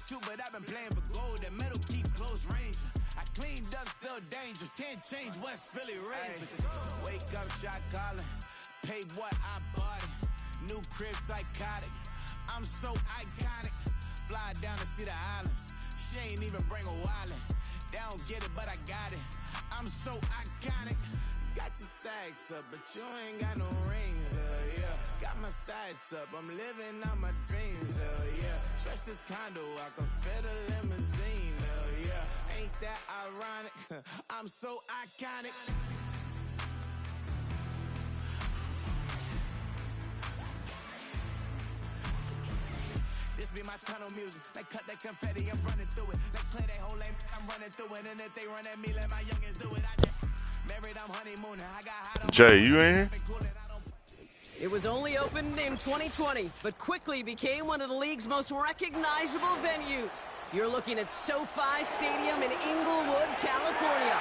too, but I've been playing for gold. That metal keep close range. I cleaned up, still dangerous. Can't change West Philly raised. Wake up, shot calling. Pay what I bought it. New crib, psychotic. I'm so iconic. Fly down to see the islands. She ain't even bring a wallet. They don't get it, but I got it. I'm so iconic. Got your stacks up, but you ain't got no rings, yeah. Got my stacks up, I'm living out my dreams, yeah. Stretch this condo, I can fit a limousine, yeah. Ain't that ironic? I'm so iconic. This be my tunnel music. They cut that confetti, I'm running through it. They play that whole lane, I'm running through it. And if they run at me, let my youngins do it. I just married, I'm honeymooning. I got hot on Jay, you in here? It was only opened in 2020, but quickly became one of the league's most recognizable venues. You're looking at SoFi Stadium in Inglewood, California.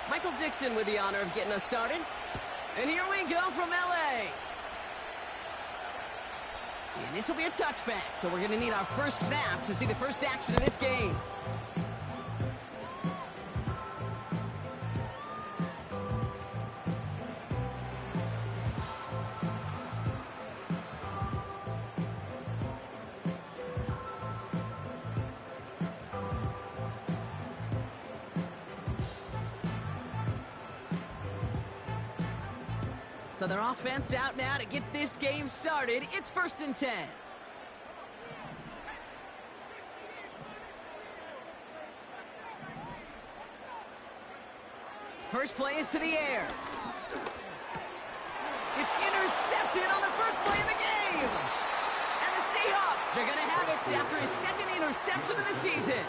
Michael Dixon with the honor of getting us started. And here we go from LA. And this will be a touchback, so we're going to need our first snap to see the first action of this game. So their offense out now to get this game started. It's 1st and 10. First play is to the air. It's intercepted on the first play of the game. And the Seahawks are going to have it after his second interception of the season.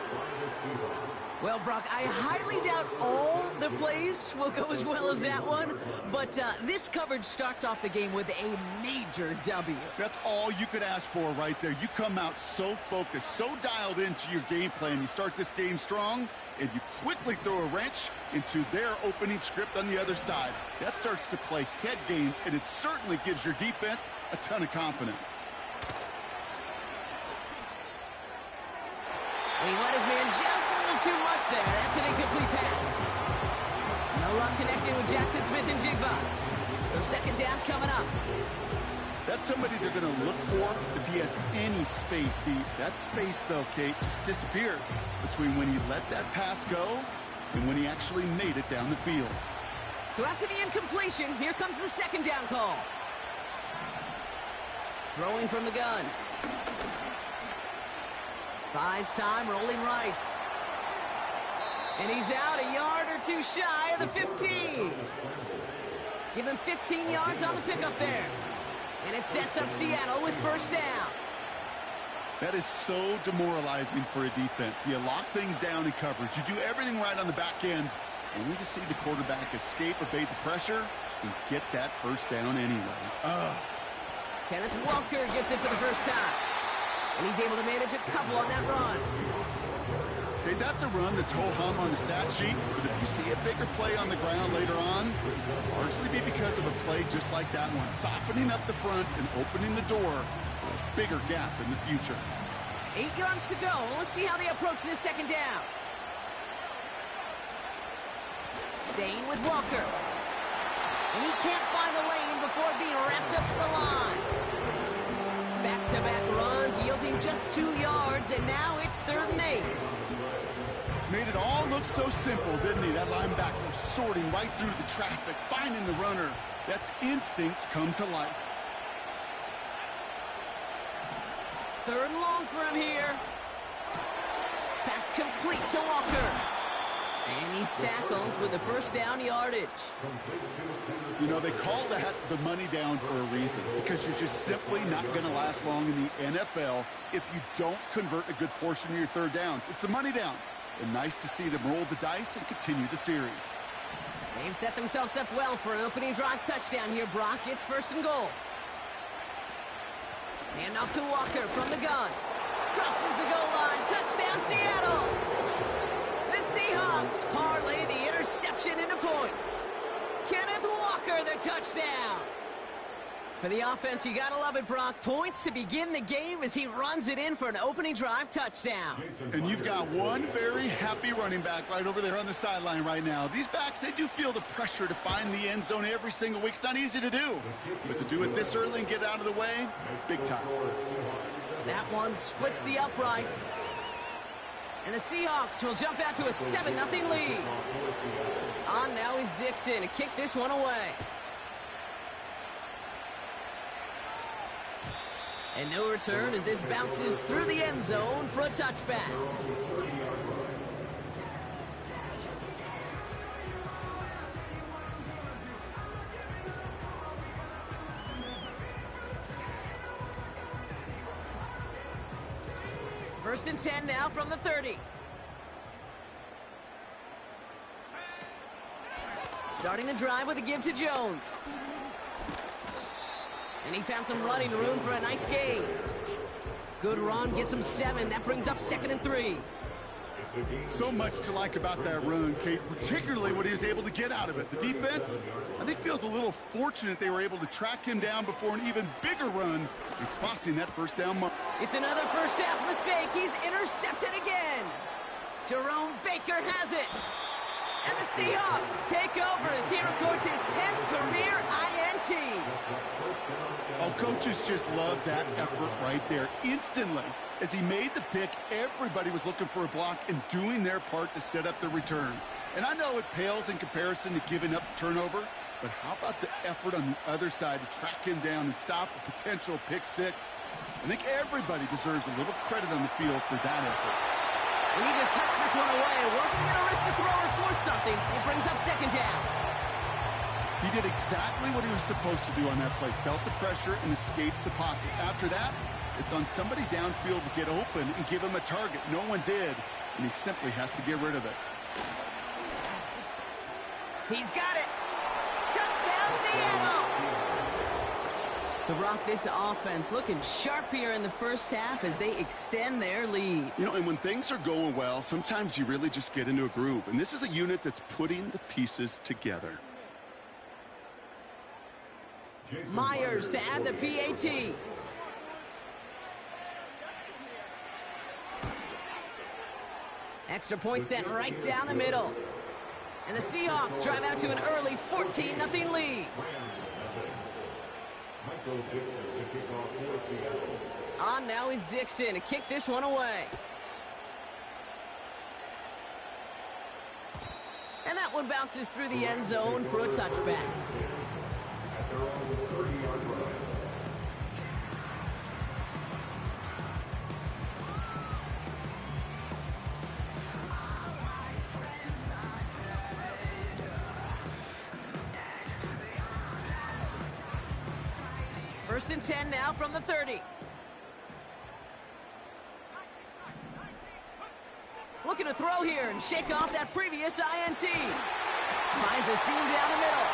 Well, Brock, I highly doubt all the plays will go as well as that one, but this coverage starts off the game with a major W. That's all you could ask for right there. You come out so focused, so dialed into your game plan. You start this game strong, and you quickly throw a wrench into their opening script on the other side. That starts to play head games, and it certainly gives your defense a ton of confidence. He let his man just a little too much there. That's an incomplete pass. No luck connecting with Jackson Smith and Jigba. So second down coming up. That's somebody they're going to look for if he has any space deep. That space, though, Kate, just disappeared between when he let that pass go and when he actually made it down the field. So after the incompletion, here comes the second down call. Throwing from the gun. Buys time, rolling right. And he's out a yard or two shy of the 15. Give him 15 yards on the pickup there. And it sets up Seattle with first down. That is so demoralizing for a defense. You lock things down in coverage. You do everything right on the back end. Only to see the quarterback escape, evade the pressure, and get that first down anyway. Kenneth Walker gets it for the first time. And he's able to manage a couple on that run. Okay, that's a run that's ho-hum on the stat sheet, but if you see a bigger play on the ground later on, it'll largely be because of a play just like that one, softening up the front and opening the door for a bigger gap in the future. 8 yards to go. Let's see how they approach this second down. Staying with Walker. And he can't find a lane before being wrapped up at the line. Back-to-back runs, yielding just 2 yards, and now it's 3rd and 8. Made it all look so simple, didn't he? That linebacker sorting right through the traffic, finding the runner. That's instincts come to life. 3rd and long for him here. Pass complete to Walker. And he's tackled with the first down yardage. You know, they call that the money down for a reason, because you're just simply not going to last long in the NFL if you don't convert a good portion of your third downs. It's the money down. And nice to see them roll the dice and continue the series. They've set themselves up well for an opening drive touchdown here, Brock. It's 1st and goal. Hand off to Walker from the gun. Crosses the goal line. Touchdown, Seattle. for the touchdown. For the offense, you gotta love it, Brock. Points to begin the game as he runs it in for an opening drive touchdown. And you've got one very happy running back right over there on the sideline right now. These backs, they do feel the pressure to find the end zone every single week. It's not easy to do. But to do it this early and get out of the way, big time. That one splits the uprights. And the Seahawks will jump out to a 7-0 lead. On now is Dixon to kick this one away. And no return as this bounces through the end zone for a touchback. First and 10 now from the 30. Starting the drive with a give to Jones. And he found some running room for a nice gain. Good run, gets him 7. That brings up 2nd and 3. So much to like about that run, Kate, particularly what he was able to get out of it. The defense, I think, feels a little fortunate they were able to track him down before an even bigger run and crossing that first down mark. It's another first half mistake. He's intercepted again. Jerome Baker has it. And the Seahawks take over as he records his 10th career INT. Oh, coaches just love that effort right there. Instantly, as he made the pick, everybody was looking for a block and doing their part to set up the return. And I know it pales in comparison to giving up the turnover, but how about the effort on the other side to track him down and stop a potential pick six? I think everybody deserves a little credit on the field for that effort. And he just hucks this one away. Wasn't going to risk a throw or force something. It brings up 2nd down. He did exactly what he was supposed to do on that play. Felt the pressure and escapes the pocket. After that, it's on somebody downfield to get open and give him a target. No one did, and he simply has to get rid of it. He's got it. Touchdown, Seattle. So, Brock, this offense looking sharp here in the first half as they extend their lead. You know, and when things are going well, sometimes you really just get into a groove. And this is a unit that's putting the pieces together. Myers to add the PAT. Extra point sent right down the middle. And the Seahawks drive out to an early 14-0 lead. On now is Dixon to kick this one away. And that one bounces through the end zone for a touchback. First and 10 now from the 30. Looking to throw here and shake off that previous INT. Finds a seam down the middle.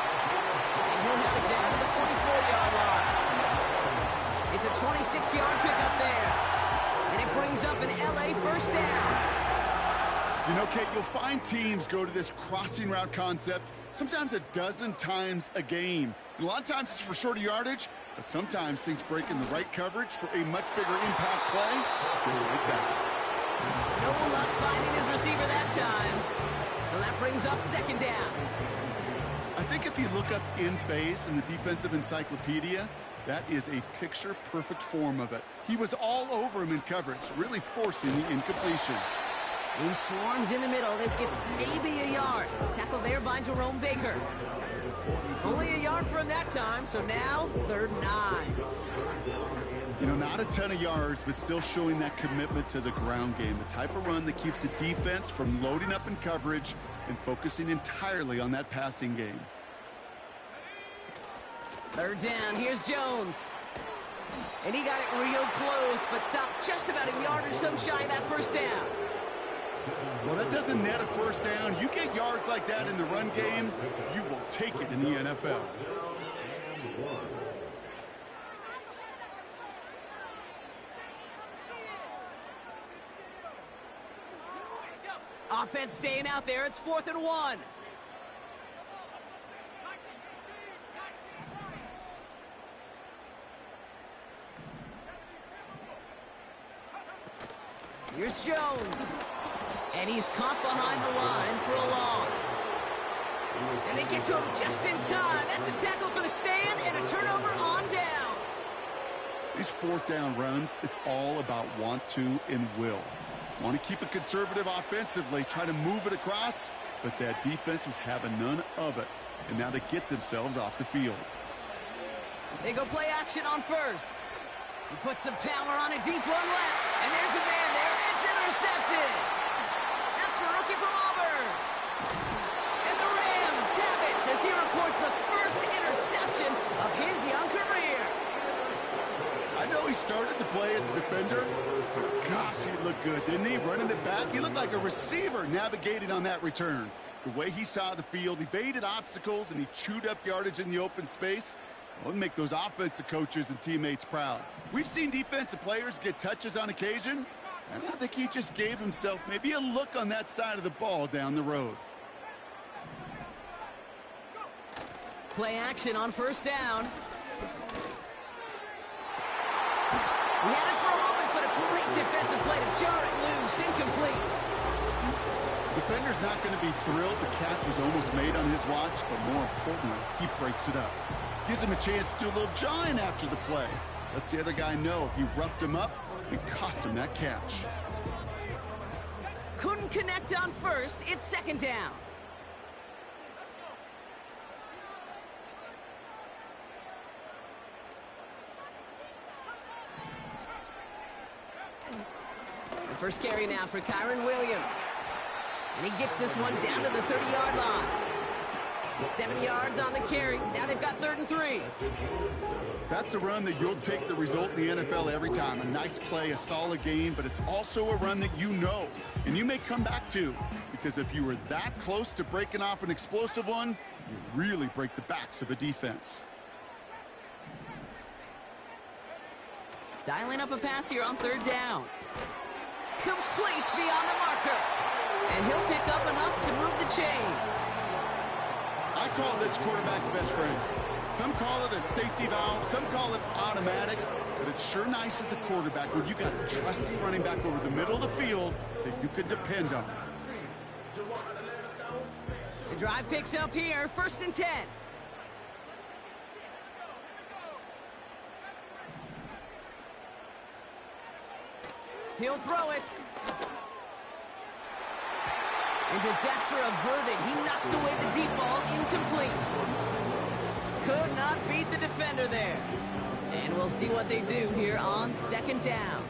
And he'll have it down to the 44-yard line. It's a 26-yard pickup there. And it brings up an LA first down. You know, Kate, you'll find teams go to this crossing route concept sometimes a dozen times a game. And a lot of times it's for shorter yardage, but sometimes things break in the right coverage for a much bigger impact play, just like that. No luck finding his receiver that time. So that brings up 2nd down. I think if you look up in phase in the defensive encyclopedia, that is a picture-perfect form of it. He was all over him in coverage, really forcing the incompletion. He swarms in the middle. This gets maybe a yard. Tackled there by Jerome Baker. Only a yard for him that time, so now 3rd and 9. You know, not a ton of yards, but still showing that commitment to the ground game. The type of run that keeps the defense from loading up in coverage and focusing entirely on that passing game. 3rd down, here's Jones. And he got it real close, but stopped just about a yard or so shy of that first down. Well, that doesn't net a first down. You get yards like that in the run game, you will take it in the NFL. Offense staying out there. It's 4th and 1. Here's Jones. And he's caught behind the line for a loss. And they get to him just in time. That's a tackle for the stand and a turnover on downs. These fourth down runs, it's all about want to and will. Want to keep it conservative offensively, try to move it across, but that defense was having none of it. And now they get themselves off the field. They go play action on first. He puts some power on a deep run left. And there's a man there. It's intercepted. That's the rookie from Auburn. And the Rams have it as he records the first interception of his young career. I know he started to play as a defender. Gosh, he looked good, didn't he? Running it back, he looked like a receiver navigating on that return. The way he saw the field, he evaded obstacles, and he chewed up yardage in the open space. Well, it'll make those offensive coaches and teammates proud. We've seen defensive players get touches on occasion, and I think he just gave himself maybe a look on that side of the ball down the road. Play action on first down. He had it for a moment, but a great defensive play to jar it loose. Incomplete. Defender's not going to be thrilled the catch was almost made on his watch, but more importantly, he breaks it up. Gives him a chance to do a little jawing after the play. Lets the other guy know he roughed him up and cost him that catch. Couldn't connect on first. It's second down. The first carry now for Kyren Williams. And he gets this one down to the 30-yard line. 7 yards on the carry. Now they've got 3rd and 3. That's a run that you'll take the result in the NFL every time. A nice play, a solid game, but it's also a run that you know, and you may come back to. Because if you were that close to breaking off an explosive one, you really break the backs of a defense. Dialing up a pass here on 3rd down. Complete beyond the marker. And he'll pick up enough to move the chains. I call this quarterback's best friend. Some call it a safety valve, some call it automatic, but it's sure nice as a quarterback when you got a trusty running back over the middle of the field that you can depend on. The drive picks up here, 1st and 10. He'll throw it. And disaster averted. He knocks away the deep ball, incomplete. Could not beat the defender there. And we'll see what they do here on 2nd down.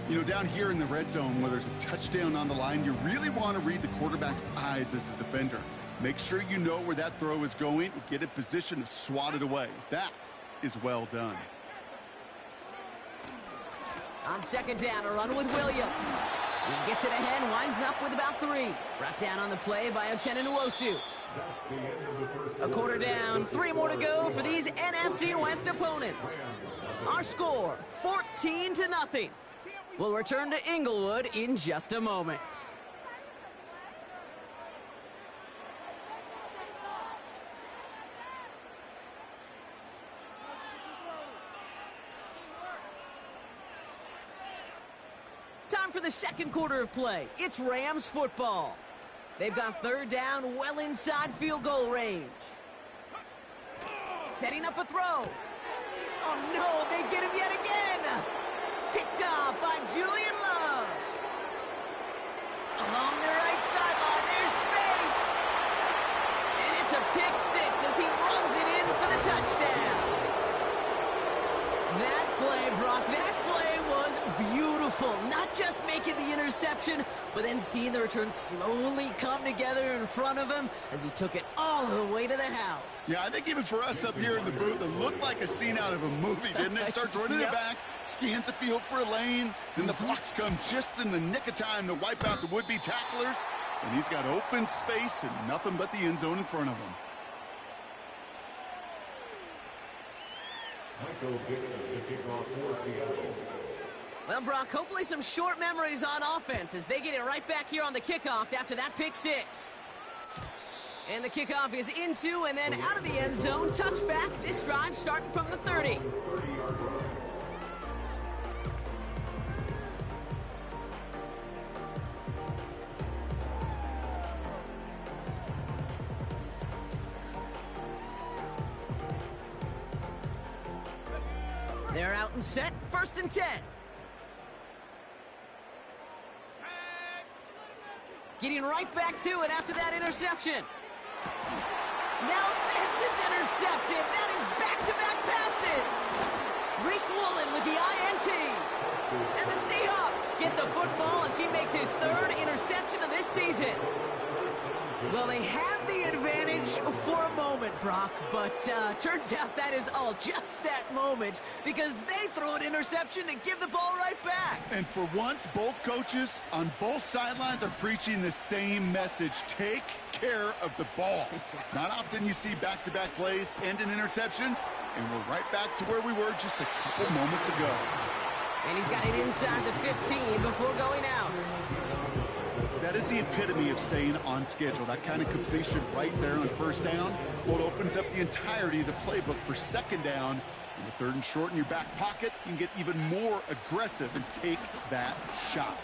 You know, down here in the red zone where there's a touchdown on the line, you really want to read the quarterback's eyes as a defender. Make sure you know where that throw is going and get in position to swat it away. That is well done. On 2nd down, a run with Williams. He gets it ahead, winds up with about 3. Brought down on the play by Uchenna Nwosu. A quarter down, 3 more to go for these NFC West opponents. Our score, 14-0. We'll return to Inglewood in just a moment. Time for the 2nd quarter of play. It's Rams football. They've got 3rd down well inside field goal range. Setting up a throw. Oh no, they get him yet again. Picked off by Julian Love. Along the right sideline, there's space. And it's a pick 6 as he runs it in for the touchdown. That play, Brock, that play was beautiful. Not just making the interception, but then seeing the return slowly come together in front of him as he took it all the way to the house. Yeah, I think even for us up here in the booth, it looked like a scene out of a movie, didn't it? Starts running it back, scans the field for a lane, then the blocks come just in the nick of time to wipe out the would-be tacklers, and he's got open space and nothing but the end zone in front of him. Well, Brock, hopefully some short memories on offense as they get it right back here on the kickoff after that pick 6. And the kickoff is into and then out of the end zone. Touchback. This drive starting from the 30. They're out and set, 1st and 10. Getting right back to it after that interception. Now this is intercepted. That is back-to-back passes. Rick Woolen with the INT. And the Seahawks get the football as he makes his 3rd interception of this season. Well, they had the advantage for a moment, Brock, but turns out that is all just that moment because they throw an interception and give the ball right back. And for once, both coaches on both sidelines are preaching the same message. Take care of the ball. Not often you see back-to-back plays end in interceptions, and we're right back to where we were just a couple moments ago. And he's got it inside the 15 before going out. That is the epitome of staying on schedule. That kind of completion right there on 1st down. Well, it opens up the entirety of the playbook for 2nd down. And with 3rd and short in your back pocket, you can get even more aggressive and take that shot.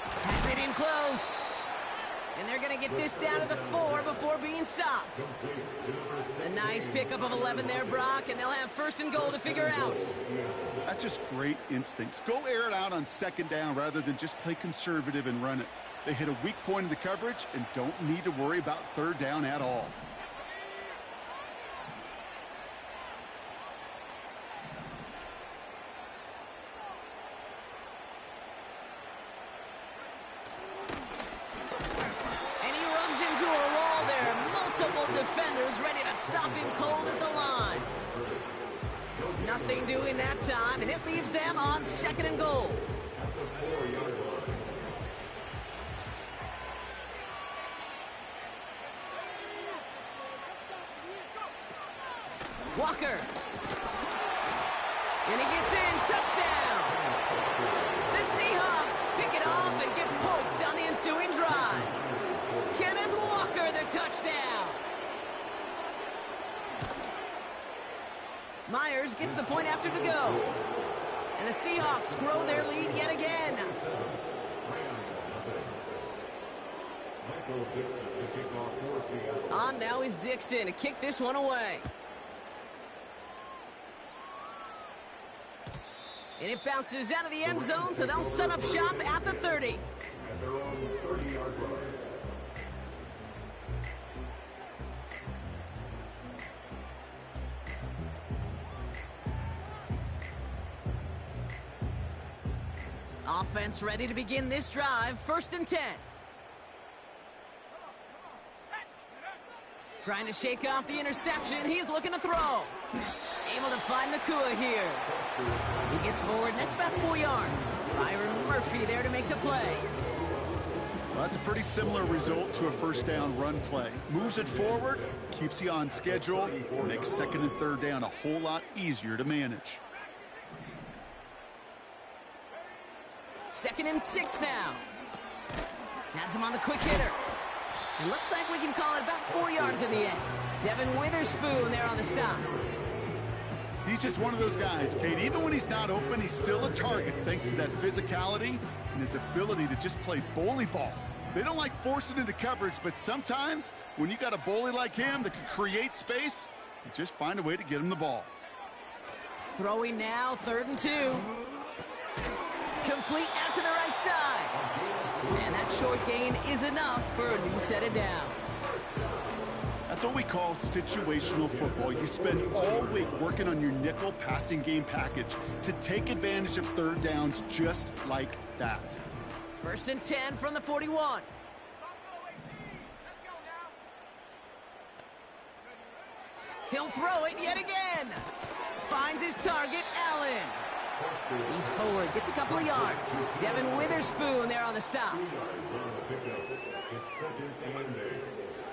Has it in close. And they're going to get this down to the 4 before being stopped. A nice pickup of 11 there, Brock, and they'll have 1st and goal to figure out. That's just great instincts. Go air it out on 2nd down rather than just play conservative and run it. They hit a weak point in the coverage and don't need to worry about 3rd down at all. And he runs into a wall there. Multiple defenders ready to stop him cold at the line. Nothing doing that time, and it leaves them on 2nd and goal. Walker. And he gets in. Touchdown. The Seahawks pick it off and get points on the ensuing drive. Kenneth Walker, the touchdown. Myers gets the point after to go. And the Seahawks grow their lead yet again. On now is Dixon to kick this one away. And it bounces out of the end zone, so they'll set up shop at the 30. Offense ready to begin this drive, 1st and 10. Trying to shake off the interception. He's looking to throw. Able to find Nakua here. He gets forward, and that's about 4 yards. Byron Murphy there to make the play. Well, that's a pretty similar result to a 1st down run play. Moves it forward, keeps you on schedule, makes 2nd and 3rd down a whole lot easier to manage. 2nd and 6 now. Has him on the quick hitter. It looks like we can call it about 4 yards in the end. Devin Witherspoon there on the stop. He's just one of those guys, Kate. Even when he's not open, he's still a target thanks to that physicality and his ability to just play bully ball. They don't like forcing into coverage, but sometimes when you got a bully like him that can create space, you just find a way to get him the ball. Throwing now, 3rd and 2. Complete out to the right side. And that short gain is enough for a new set of downs. That's what we call situational football. You spend all week working on your nickel passing game package to take advantage of 3rd downs just like that. 1st and 10 from the 41. He'll throw it yet again. Finds his target, Allen. He's forward, gets a couple of yards. Devin Witherspoon there on the stop.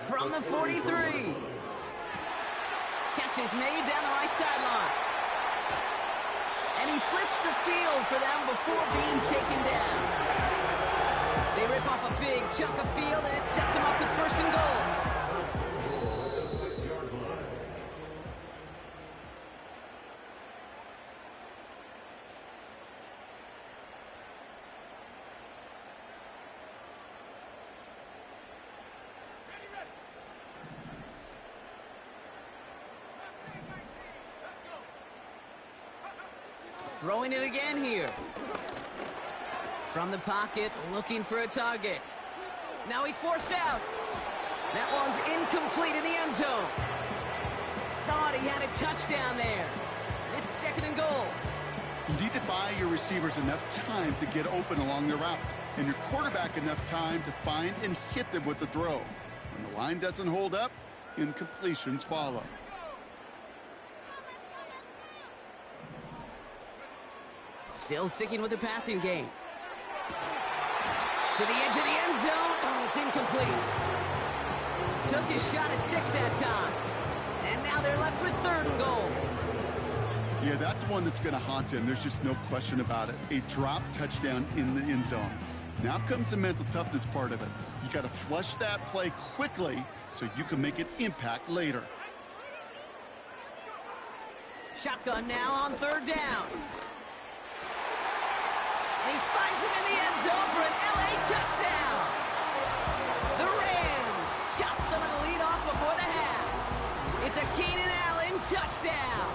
From the 43. Catch is made down the right sideline. And he flips the field for them before being taken down. They rip off a big chunk of field, and it sets him up with 1st and goal. Throwing it again here. From the pocket, looking for a target. Now he's forced out. That one's incomplete in the end zone. Thought he had a touchdown there. It's 2nd and goal. You need to buy your receivers enough time to get open along the route, and your quarterback enough time to find and hit them with the throw. When the line doesn't hold up, incompletions follow. Still sticking with the passing game. To the edge of the end zone. Oh, it's incomplete. Took his shot at 6 that time. And now they're left with 3rd and goal. Yeah, that's one that's going to haunt him. There's just no question about it. A drop touchdown in the end zone. Now comes the mental toughness part of it. You got to flush that play quickly so you can make an impact later. Shotgun now on 3rd down. And he finds him in the end zone for an LA touchdown. The Rams chop some of the lead off before the half. It's a Keenan Allen touchdown.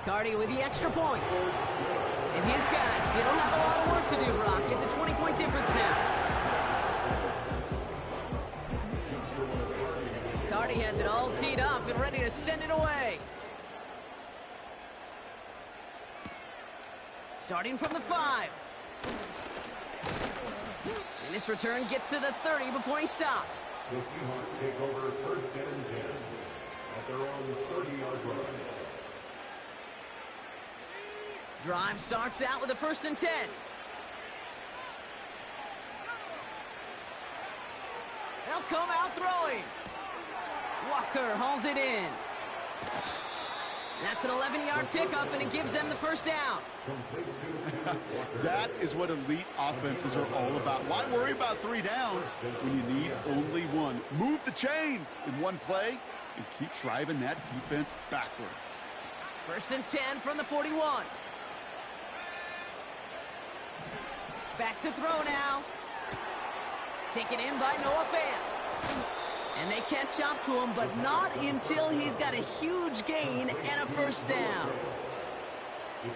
Cardi with the extra point. And his guys still have a lot of work to do, Brock. It's a 20-point difference now. Cardi has it all teed up and ready to send it away. Starting from the 5. And this return gets to the 30 before he stopped. The Seahawks take over 1st and 10 at their own 30-yard line. Drive starts out with a 1st and 10. They'll come out throwing. Walker hauls it in. That's an 11-yard pickup, and it gives them the 1st down. That is what elite offenses are all about. Why worry about 3 downs when you need only 1? Move the chains in one play and keep driving that defense backwards. 1st and 10 from the 41. Back to throw now. Taken in by Noah Fant. And they catch up to him, but not until he's got a huge gain and a 1st down.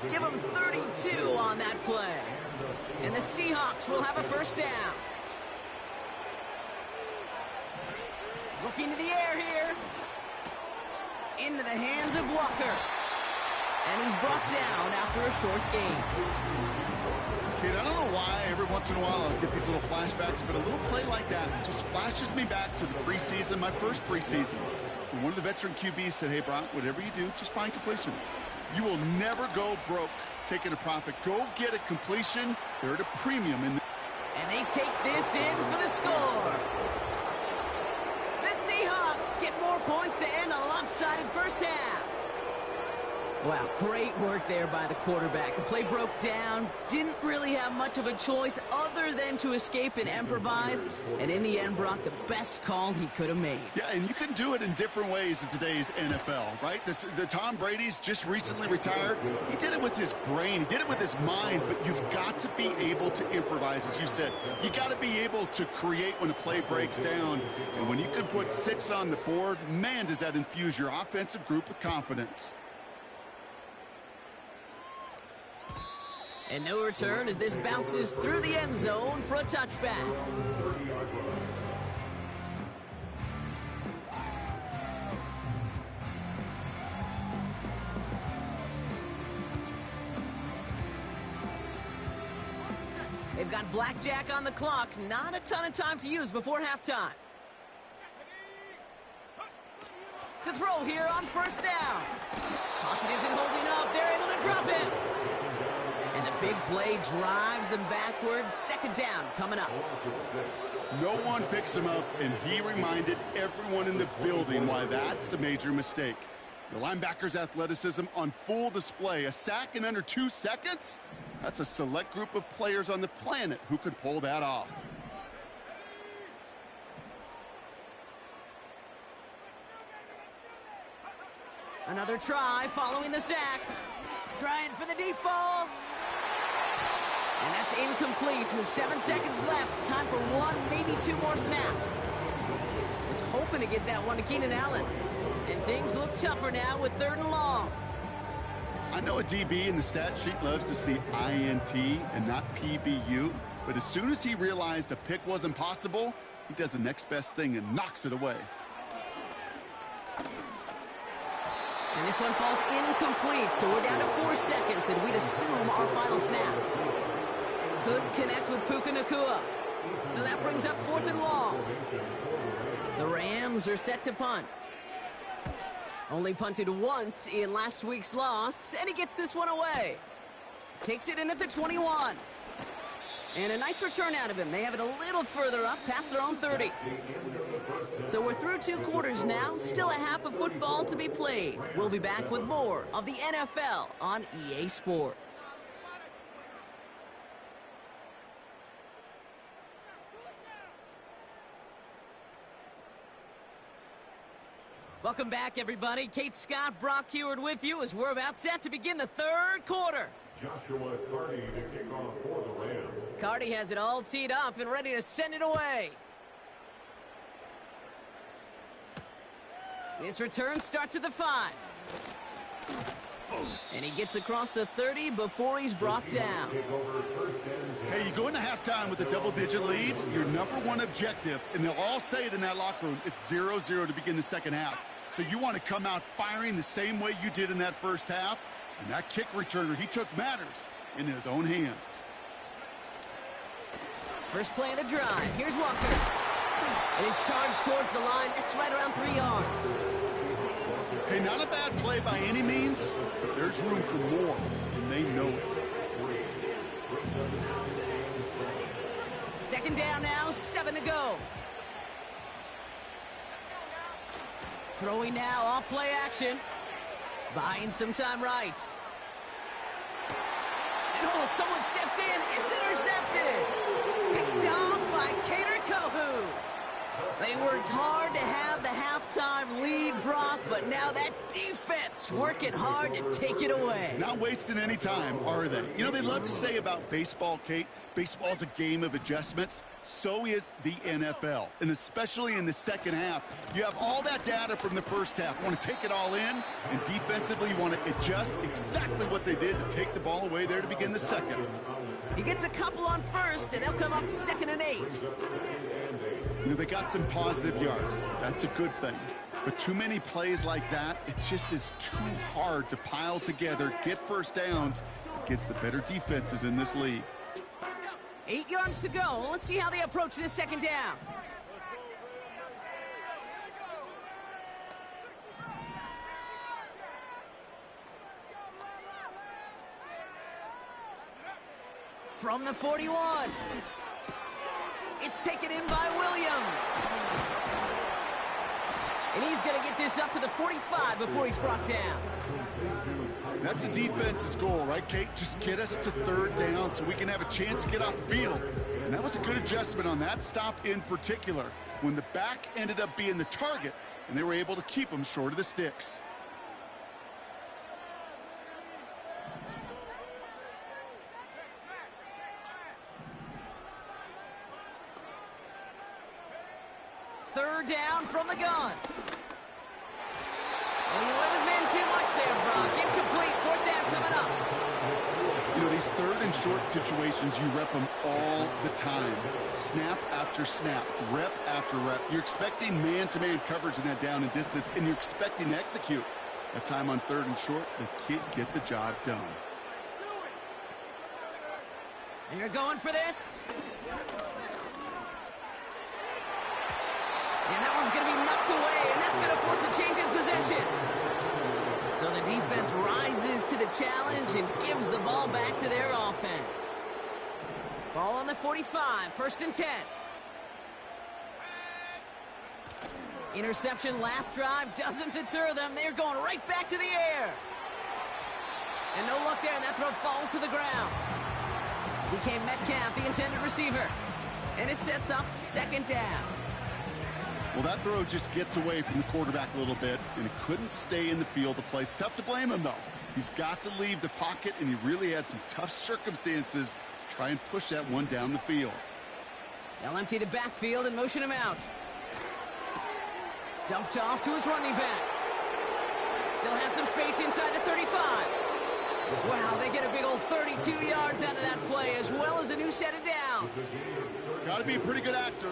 Give him 32 on that play. And the Seahawks will have a 1st down. Looking to the air here. Into the hands of Walker. And he's brought down after a short gain. Kid, I don't know why every once in a while I'll get these little flashbacks, but a little play like that just flashes me back to the preseason, my first preseason. And one of the veteran QBs said, hey, Brock, whatever you do, just find completions. You will never go broke taking a profit. Go get a completion. They're at a premium. And they take this in for the score. The Seahawks get more points to end a lopsided 1st half. Wow, great work there by the quarterback. The play broke down, didn't really have much of a choice other than to escape and improvise, and in the end, Brock, the best call he could have made. Yeah, and you can do it in different ways in today's NFL, right? The Tom Brady's just recently retired. He did it with his brain. He did it with his mind, but you've got to be able to improvise, as you said. You got to be able to create when a play breaks down, and when you can put 6 on the board, man, does that infuse your offensive group with confidence. And no return as this bounces through the end zone for a touchback. They've got blackjack on the clock. Not a ton of time to use before halftime. To throw here on 1st down. Pocket isn't holding up. They're able to drop it. And the big play drives them backwards. 2nd down coming up. No one picks him up, and he reminded everyone in the building why that's a major mistake. The linebacker's athleticism on full display. A sack in under 2 seconds? That's a select group of players on the planet who could pull that off. Another try following the sack. Trying for the deep ball. And that's incomplete. 7 seconds left. Time for 1, maybe 2 more snaps. Was hoping to get that one to Keenan Allen. And things look tougher now with 3rd and long. I know a DB in the stat sheet loves to see INT and not PBU, but as soon as he realized a pick wasn't possible, he does the next best thing and knocks it away. And this one falls incomplete, so we're down to 4 seconds, and we'd assume our final snap. Could connect with Puka Nacua. So that brings up 4th and long. The Rams are set to punt. Only punted once in last week's loss, and he gets this one away. Takes it in at the 21. And a nice return out of him. They have it a little further up, past their own 30. So we're through 2 quarters now, still a half of football to be played. We'll be back with more of the NFL on EA Sports. Welcome back, everybody. Kate Scott, Brock Huard with you as we're about set to begin the 3rd quarter. Joshua Carty to kick off for the Rams. Carty has it all teed up and ready to send it away. This return starts at the 5. And he gets across the 30 before he's brought down. Hey, you go into halftime with a double-digit lead, your #1 objective, and they'll all say it in that locker room, it's 0-0 to begin the second half. So you want to come out firing the same way you did in that first half, and that kick returner, he took matters in his own hands. First play of the drive. Here's Walker. And he's charged towards the line. It's right around 3 yards. Hey, not a bad play by any means, but there's room for more, and they know it. 2nd down now, 7 to go. Throwing now, off play action. Buying some time right. And oh, someone stepped in. It's intercepted. Picked off by Kader Kohou. They worked hard to have the halftime lead, Brock, but now that defense working hard to take it away. Not wasting any time, are they? You know, they love to say about baseball, Kate, baseball's a game of adjustments. So is the NFL, and especially in the second half. You have all that data from the first half. You want to take it all in, and defensively you want to adjust exactly what they did to take the ball away there to begin the second. He gets a couple on first, and they'll come up 2nd and 8. You know, they got some positive yards. That's a good thing. But too many plays like that, it just is too hard to pile together, get first downs against the better defenses in this league. 8 yards to go. Let's see how they approach this 2nd down. From the 41. It's taken in by Williams. And he's going to get this up to the 45 before he's brought down. That's a defense's goal, right, Kate? Just get us to 3rd down so we can have a chance to get off the field. And that was a good adjustment on that stop in particular, when the back ended up being the target, and they were able to keep him short of the sticks. Third down from the gun. And he let his man too much there, Brock. Incomplete. 4th down coming up. You know, these 3rd and short situations, you rep them all the time. Snap after snap, rep after rep. You're expecting man-to-man coverage in that down and distance, and you're expecting to execute. That time on 3rd and short, the kid get the job done. And you're going for this. And that one's going to be knocked away, and that's going to force a change in possession. So the defense rises to the challenge and gives the ball back to their offense. Ball on the 45, 1st and 10. Interception last drive doesn't deter them. They're going right back to the air. And no luck there, and that throw falls to the ground. DK Metcalf, the intended receiver. And it sets up 2nd down. Well, that throw just gets away from the quarterback a little bit, and he couldn't stay in the field to play. It's tough to blame him, though. He's got to leave the pocket, and he really had some tough circumstances to try and push that one down the field. They'll empty the backfield and motion him out. Dumped off to his running back. Still has some space inside the 35. Wow, they get a big old 32 yards out of that play, as well as a new set of downs. Got to be a pretty good actor.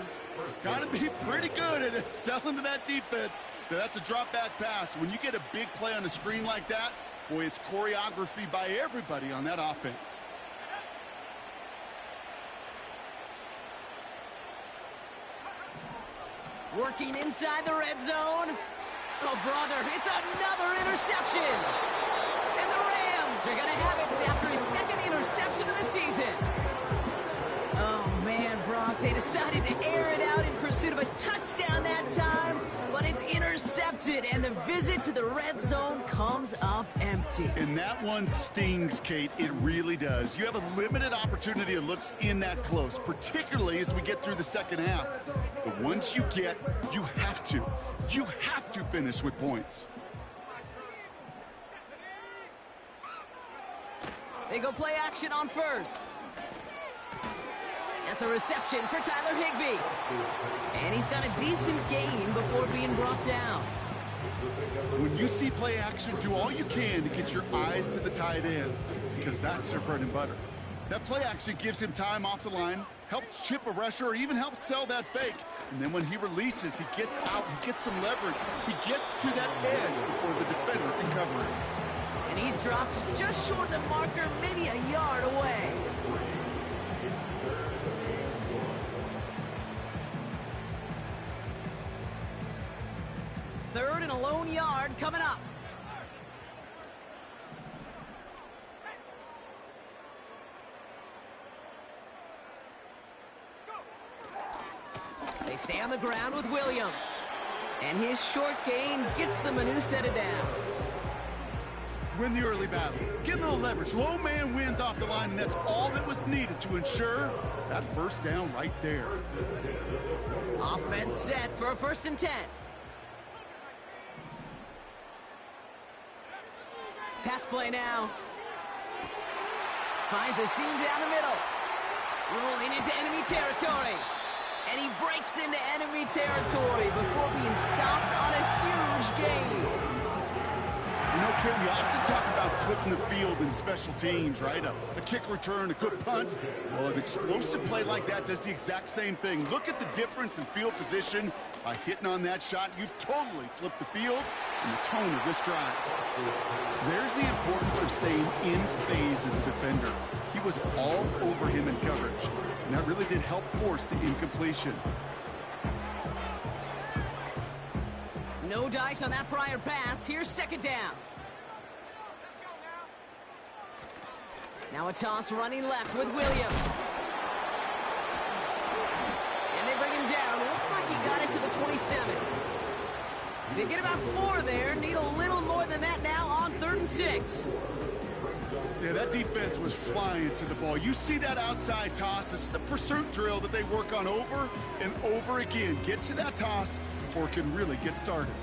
Got to be pretty good at selling to that defense. That's a drop-back pass. When you get a big play on the screen like that, boy, it's choreography by everybody on that offense. Working inside the red zone. Oh, brother, it's another interception. And the Rams are going to have it after his second interception of the season. Oh, man, Brock, they decided to air it out in pursuit of a touchdown that time, but it's intercepted, and the visit to the red zone comes up empty. And that one stings, Kate. It really does. You have a limited opportunity of looks in that close, particularly as we get through the second half. But once you get, you have to finish with points. They go play action on first. That's a reception for Tyler Higbee. And he's got a decent gain before being brought down. When you see play action, do all you can to get your eyes to the tight end, because that's their bread and butter. That play action gives him time off the line, helps chip a rusher, or even helps sell that fake. And then when he releases, he gets out, he gets some leverage. He gets to that edge before the defender can cover it. And he's dropped just short of the marker, maybe a yard away. Third and a lone yard coming up. They stay on the ground with Williams. And his short gain gets them a new set of downs. Win the early battle. Get a little leverage. Low man wins off the line, and that's all that was needed to ensure that first down right there. Offense set for a 1st and 10. Pass play now. Finds a seam down the middle. Rolling into enemy territory. And he breaks into enemy territory before being stopped on a huge gain. You know, Kid, we often talk about flipping the field in special teams, right? A kick return, a good punt. Well, an explosive play like that does the exact same thing. Look at the difference in field position. By hitting on that shot, you've totally flipped the field and the tone of this drive. There's the importance of staying in phase as a defender. He was all over him in coverage, and that really did help force the incompletion. No dice on that prior pass. Here's 2nd down. Now a toss running left with Williams. And they bring him down. Looks like he got it to the 27. They get about 4 there. Need a little more than that now on 3rd and 6. Yeah, that defense was flying to the ball. You see that outside toss. This is a pursuit drill that they work on over and over again. Get to that toss before it can really get started.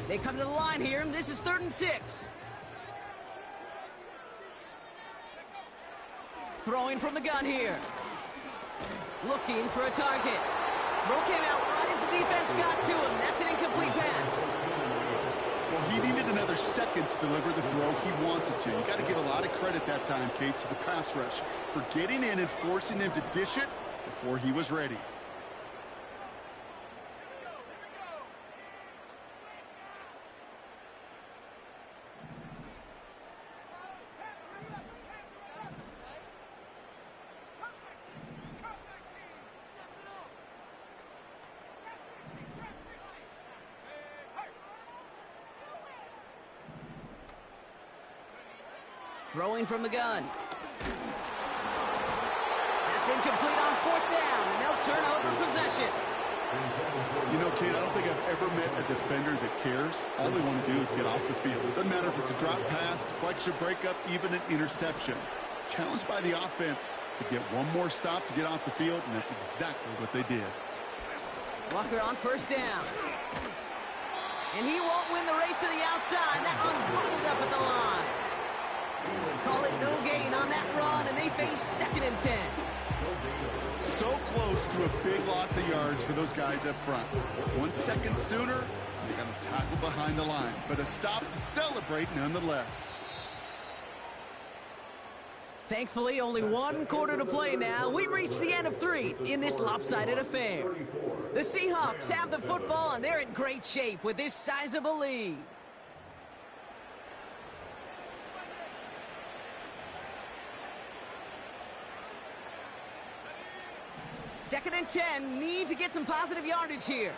They come to the line here, and this is 3rd and 6. Throwing from the gun here. Looking for a target. Throw came out right as the defense got to him. That's an incomplete pass. Well, he needed another second to deliver the throw he wanted to. You got to give a lot of credit that time, Kate, to the pass rush for getting in and forcing him to dish it before he was ready. Throwing from the gun. That's incomplete on 4th down, and they'll turn over possession. You know, Kate, I don't think I've ever met a defender that cares. All they want to do is get off the field. It doesn't matter if it's a drop pass, deflection, breakup, even an interception. Challenged by the offense to get one more stop to get off the field, and that's exactly what they did. Walker on 1st down. And he won't win the race to the outside. That one's bottled up at the line. Call it no gain on that run, and they face 2nd and 10. so close to a big loss of yards for those guys up front. 1 second sooner, they got a tackle behind the line, but a stop to celebrate nonetheless. Thankfully, only 1 quarter to play now. We reach the end of 3 in this lopsided affair. The Seahawks have the football, and they're in great shape with this sizable lead. Second and 10, need to get some positive yardage here.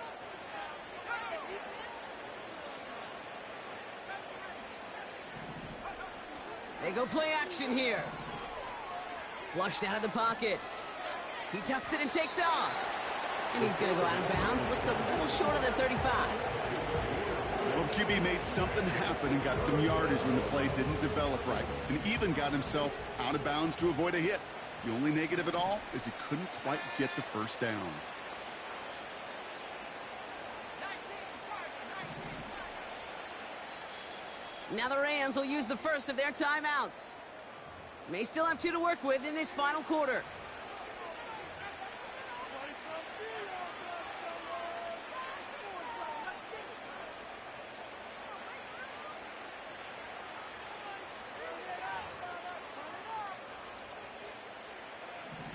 They go play action here. Flushed out of the pocket. He tucks it and takes off. And he's going to go out of bounds. Looks a little short of the 35. Well, QB made something happen and got some yardage when the play didn't develop right, and even got himself out of bounds to avoid a hit. The only negative at all is he couldn't quite get the first down. Now the Rams will use the first of their timeouts. May still have 2 to work with in this final quarter.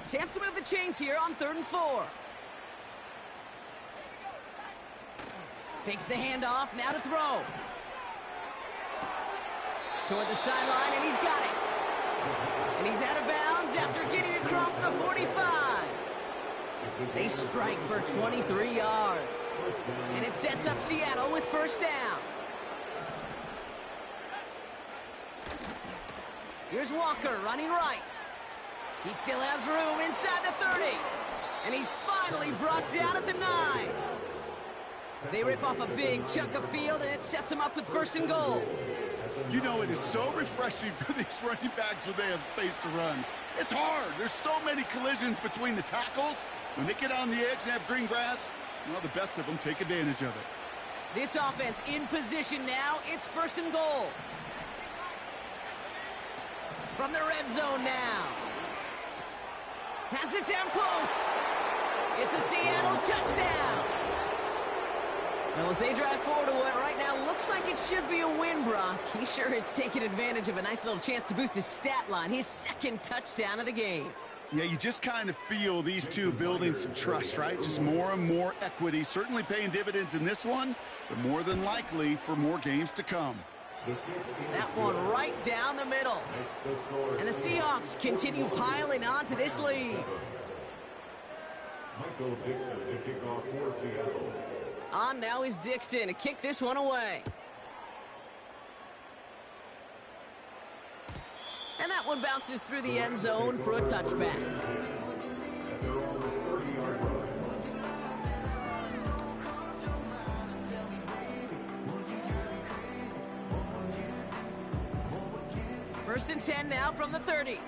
Chance to move the chains here on 3rd and 4. Fakes the handoff, now to throw. Toward the sideline, and he's got it. And he's out of bounds after getting across the 45. They strike for 23 yards. And it sets up Seattle with first down. Here's Walker running right. He still has room inside the 30. And he's finally brought down at the 9. They rip off a big chunk of field, and it sets him up with first and goal. You know, it is so refreshing for these running backs when they have space to run. It's hard. There's so many collisions between the tackles. When they get on the edge and have green grass, well, the best of them take advantage of it. This offense in position now. It's first and goal. From the red zone now. Has it down close. It's a Seattle touchdown. Well, as they drive forward to what right now looks like it should be a win, Brock. He sure has taken advantage of a nice little chance to boost his stat line. His second touchdown of the game. Yeah, you just kind of feel these two building some trust, right? Just more and more equity. Certainly paying dividends in this one, but more than likely for more games to come. That one right down the middle. And the Seahawks continue piling on to this lead. Michael Dixon to kick off for Seattle. On now is Dixon to kick this one away. And that one bounces through the end zone for a touchback. At their own 30-yard line. First and 10 now from the 30.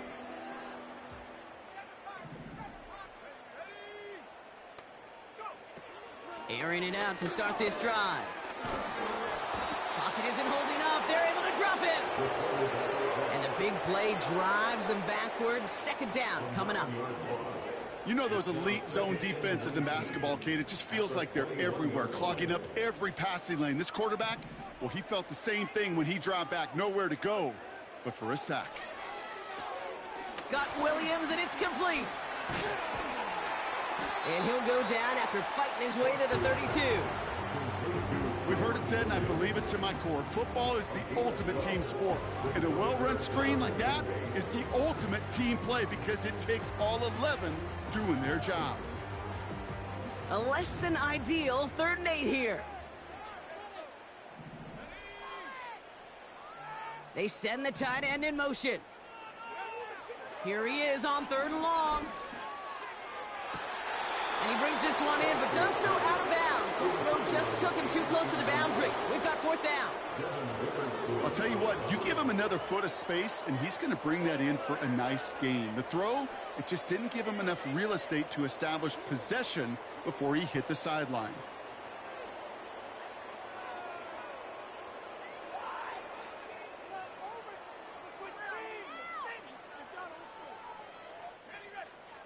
Airing it out to start this drive. Pocket isn't holding up. They're able to drop him. And the big play drives them backwards. Second down coming up. You know those elite zone defenses in basketball, Kate, it just feels like they're everywhere, clogging up every passing lane. This quarterback, well, he felt the same thing when he dropped back. Nowhere to go but for a sack. Got Williams, and it's complete. And he'll go down after fighting his way to the 32. We've heard it said, and I believe it to my core, football is the ultimate team sport. And a well-run screen like that is the ultimate team play because it takes all 11 doing their job. A less than ideal 3rd and 8 here. They send the tight end in motion. Here he is on 3rd and long. And he brings this one in, but does so out of bounds. The throw just took him too close to the boundary. We've got 4th down. I'll tell you what, you give him another foot of space, and he's going to bring that in for a nice gain. The throw, it just didn't give him enough real estate to establish possession before he hit the sideline.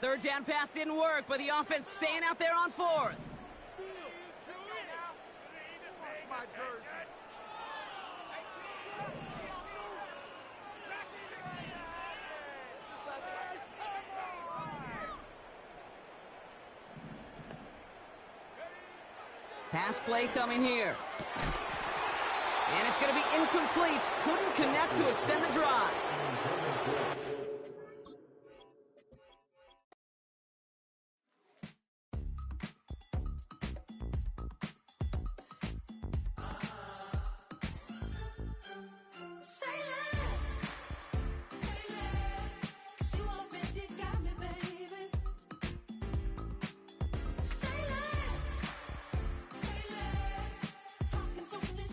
Third down pass didn't work, but the offense staying out there on fourth. Pass play coming here. And it's going to be incomplete. Couldn't connect to extend the drive.